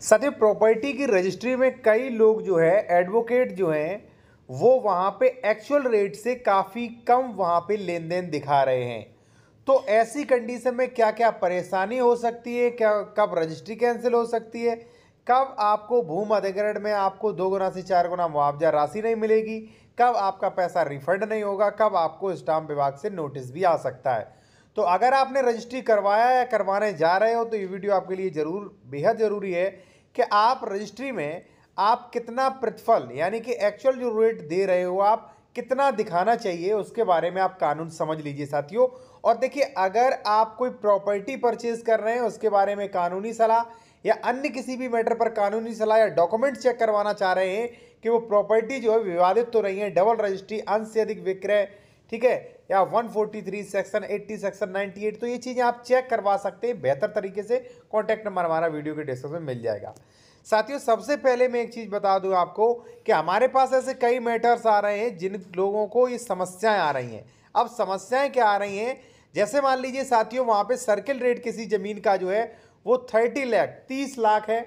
साथियों, प्रॉपर्टी की रजिस्ट्री में कई लोग जो है एडवोकेट जो हैं वो वहाँ पे एक्चुअल रेट से काफ़ी कम वहाँ पे लेन देन दिखा रहे हैं। तो ऐसी कंडीशन में क्या क्या परेशानी हो सकती है, क्या कब रजिस्ट्री कैंसिल हो सकती है, कब आपको भूमि अधिग्रहण में आपको 2 गुना से 4 गुना मुआवजा राशि नहीं मिलेगी, कब आपका पैसा रिफंड नहीं होगा, कब आपको स्टाम्प विभाग से नोटिस भी आ सकता है। तो अगर आपने रजिस्ट्री करवाया या करवाने जा रहे हो तो ये वीडियो आपके लिए ज़रूर बेहद ज़रूरी है कि आप रजिस्ट्री में आप कितना प्रतिफल यानी कि एक्चुअल जो रेट दे रहे हो आप कितना दिखाना चाहिए उसके बारे में आप कानून समझ लीजिए साथियों। और देखिए, अगर आप कोई प्रॉपर्टी परचेज कर रहे हैं उसके बारे में कानूनी सलाह या अन्य किसी भी मैटर पर कानूनी सलाह या डॉक्यूमेंट चेक करवाना चाह रहे हैं कि वो प्रॉपर्टी जो है विवादित तो नहीं है, डबल रजिस्ट्री, अंश से अधिक विक्रय, ठीक है, या 143 सेक्शन 80 सेक्शन 98, तो ये चीज़ें आप चेक करवा सकते हैं बेहतर तरीके से। कॉन्टैक्ट नंबर हमारा वीडियो के डिस्क्रिप्शन में मिल जाएगा। साथियों, सबसे पहले मैं एक चीज़ बता दूं आपको कि हमारे पास ऐसे कई मैटर्स आ रहे हैं जिन लोगों को ये समस्याएं आ रही हैं। अब समस्याएं क्या आ रही हैं, जैसे मान लीजिए साथियों, वहाँ पे सर्किल रेट किसी ज़मीन का जो है वो 30 लाख 30 लाख है,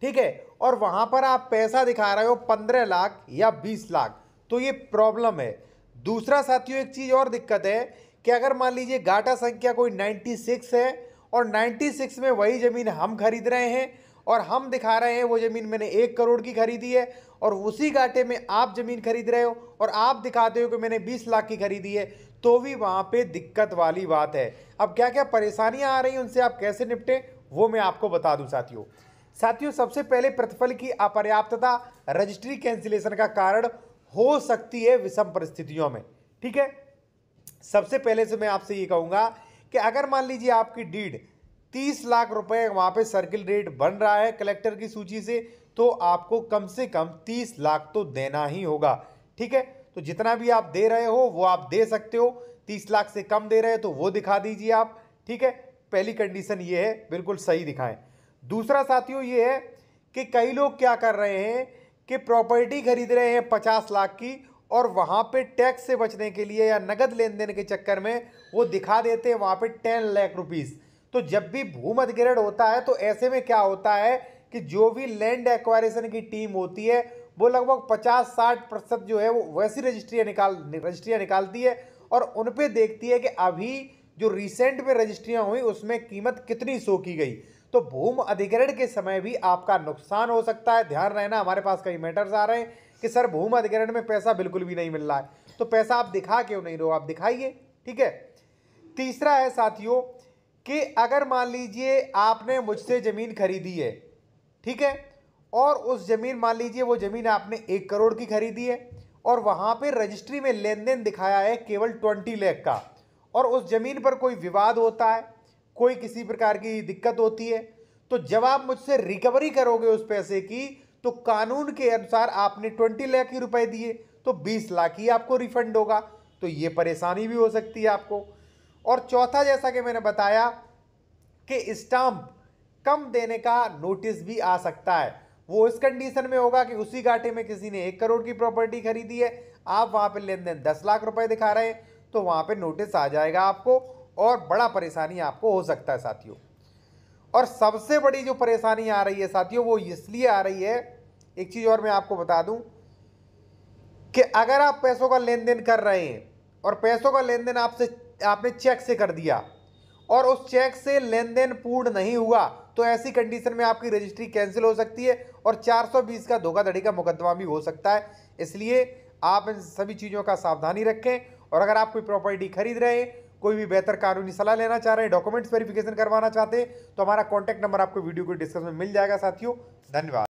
ठीक है, और वहाँ पर आप पैसा दिखा रहे हो 15 लाख या 20 लाख, तो ये प्रॉब्लम है। दूसरा साथियों, एक चीज़ और दिक्कत है कि अगर मान लीजिए गाटा संख्या कोई 96 है और 96 में वही ज़मीन हम खरीद रहे हैं और हम दिखा रहे हैं वो ज़मीन मैंने 1 करोड़ की खरीदी है, और उसी गाटे में आप ज़मीन खरीद रहे हो और आप दिखाते हो कि मैंने 20 लाख की खरीदी है, तो भी वहाँ पे दिक्कत वाली बात है। अब क्या क्या परेशानियाँ आ रही हैं, उनसे आप कैसे निपटें वो मैं आपको बता दूँ साथियों, सबसे पहले प्रतिफल की अपर्याप्तता रजिस्ट्री कैंसिलेशन का कारण हो सकती है विषम परिस्थितियों में, ठीक है। सबसे पहले से मैं आपसे ये कहूँगा कि अगर मान लीजिए आपकी डीड 30 लाख रुपए वहाँ पे सर्किल रेट बन रहा है कलेक्टर की सूची से, तो आपको कम से कम 30 लाख तो देना ही होगा, ठीक है। तो जितना भी आप दे रहे हो वो आप दे सकते हो, 30 लाख से कम दे रहे हो तो वो दिखा दीजिए आप, ठीक है। पहली कंडीशन ये है, बिल्कुल सही दिखाएं। दूसरा साथियों ये है कि कई लोग क्या कर रहे हैं कि प्रॉपर्टी खरीद रहे हैं 50 लाख की और वहाँ पे टैक्स से बचने के लिए या नगद लेन देन के चक्कर में वो दिखा देते हैं वहाँ पे 10 लाख रुपीस। तो जब भी भूमि अधिग्रहण होता है तो ऐसे में क्या होता है कि जो भी लैंड एक्वायरेशन की टीम होती है वो लगभग 50-60% जो है वो वैसी रजिस्ट्रियाँ निकालती है और उन पे देखती है कि अभी जो रिसेंट में रजिस्ट्रियाँ हुई उसमें कीमत कितनी शो की गई। तो भूमि अधिग्रहण के समय भी आपका नुकसान हो सकता है। ध्यान रहना, हमारे पास कई मैटर्स आ रहे हैं कि सर भूमि अधिग्रहण में पैसा बिल्कुल भी नहीं मिल रहा है, तो पैसा आप दिखा क्यों नहीं रहे हो, आप दिखाइए, ठीक है। तीसरा है साथियों कि अगर मान लीजिए आपने मुझसे ज़मीन खरीदी है, ठीक है, और उस ज़मीन मान लीजिए वो ज़मीन आपने 1 करोड़ की खरीदी है और वहाँ पे रजिस्ट्री में लेन देन दिखाया है केवल 20 लाख का, और उस ज़मीन पर कोई विवाद होता है, कोई किसी प्रकार की दिक्कत होती है, तो जब आप मुझसे रिकवरी करोगे उस पैसे की तो कानून के अनुसार आपने 20 लाख ही रुपए दिए तो 20 लाख ही आपको रिफंड होगा। तो ये परेशानी भी हो सकती है आपको। और चौथा, जैसा कि मैंने बताया कि स्टाम्प कम देने का नोटिस भी आ सकता है। वो इस कंडीशन में होगा कि उसी घाटे में किसी ने 1 करोड़ की प्रॉपर्टी खरीदी है, आप वहाँ पे लेन देन 10 लाख रुपए दिखा रहे हैं, तो वहाँ पे नोटिस आ जाएगा आपको और बड़ा परेशानी आपको हो सकता है साथियों। और सबसे बड़ी जो परेशानी आ रही है साथियों वो इसलिए आ रही है, एक चीज़ और मैं आपको बता दूं कि अगर आप पैसों का लेन देन कर रहे हैं और पैसों का लेन देन आपने चेक से कर दिया और उस चेक से लेन देन पूर्ण नहीं हुआ, तो ऐसी कंडीशन में आपकी रजिस्ट्री कैंसिल हो सकती है और 420 का धोखाधड़ी का मुकदमा भी हो सकता है। इसलिए आप इन सभी चीज़ों का सावधानी रखें। और अगर आप कोई प्रॉपर्टी खरीद रहे हैं, कोई भी बेहतर कानूनी सलाह लेना चाह रहे हैं, डॉक्यूमेंट्स वेरिफिकेशन करवाना चाहते हैं, तो हमारा कॉन्टैक्ट नंबर आपको वीडियो को डिस्क्रिप्शन में मिल जाएगा साथियों। धन्यवाद।